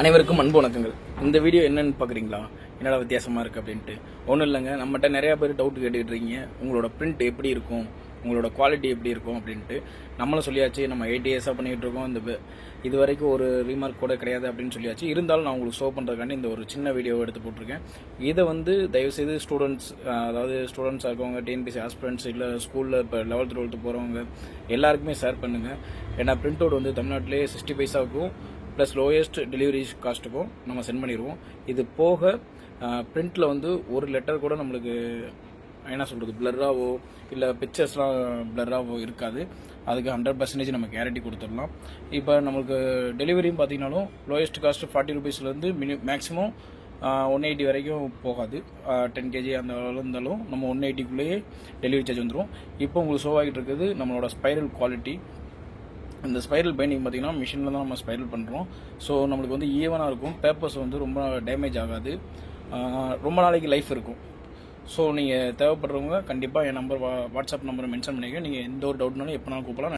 அனைவருக்கும் அன்பு வணக்கங்கள். இந்த வீடியோ என்னன்னு பார்க்குறீங்களா? என்னடா வித்தியாசமாக இருக்குது அப்படின்ட்டு. ஒன்றும் இல்லைங்க, நம்மகிட்ட நிறையா பேர் டவுட் கேட்டுக்கிட்டு இருக்கீங்க. உங்களோட பிரிண்ட் எப்படி இருக்கும், உங்களோட குவாலிட்டி எப்படி இருக்கும் அப்படின்ட்டு. நம்மளும் சொல்லியாச்சு, நம்ம 8 இயர்ஸாக பண்ணிகிட்டு இருக்கோம். இது வரைக்கும் ஒரு ரீமார்க் கூட கிடையாது அப்படின்னு சொல்லியாச்சு. இருந்தாலும் நான் உங்களுக்கு ஷோ பண்ணுறதுக்காண்டி இந்த ஒரு சின்ன வீடியோவை எடுத்து போட்டிருக்கேன். இதை தயவுசெய்து ஸ்டூடெண்ட்ஸாக இருக்கவங்க, டிஎன்பிசி ஆஸ்பிரண்ட்ஸ், இல்லை ஸ்கூலில் இப்போ 11th 12th போகிறவங்க எல்லாருக்குமே ஷேர் பண்ணுங்கள். ஏன்னா பிரிண்ட் அவுட் தமிழ்நாட்டிலே 60 பைசாவுக்கும் ப்ளஸ் லோயஸ்ட் டெலிவரி காஸ்ட்டுக்கும் நம்ம சென்ட் பண்ணிடுவோம். இது போக பிரிண்டில் ஒரு லெட்டர் கூட நம்மளுக்கு என்ன சொல்கிறது, பிளர்ராவோ இல்லை பிக்சர்ஸ்லாம் பிளர்ராவோ இருக்காது. அதுக்கு 100% நம்ம கேரண்டி கொடுத்துடலாம். இப்போ நம்மளுக்கு டெலிவரியும் பார்த்தீங்கன்னாலும் லோயஸ்ட் காஸ்ட் 40 ரூபீஸ்லேருந்து மேக்ஸிமம் 180 வரைக்கும் போகாது. 10 kg அந்த இருந்தாலும் நம்ம 180க்குள்ளேயே டெலிவரி சார்ஜ் வந்துடும். இப்போ உங்களுக்கு ஷோ ஆகிட்டு இருக்குது நம்மளோட ஸ்பைரல் குவாலிட்டி. இந்த ஸ்பைரல் பைண்டிங் பார்த்தீங்கன்னா மிஷினில் தான் நம்ம ஸ்பைரல் பண்ணுறோம். ஸோ நம்மளுக்கு ஈவனாக இருக்கும். பேப்பர்ஸ் ரொம்ப டேமேஜ் ஆகாது. ரொம்ப நாளைக்கு லைஃப் இருக்கும். ஸோ நீங்கள் தேவைப்படுறவங்க கண்டிப்பாக என் நம்பர் வாட்ஸ்அப் நம்பரை மென்ஷன் பண்ணிக்க. நீங்கள் எந்த ஒரு டவுட்னாலும் எப்போனாலும் கூப்பிடலாம்.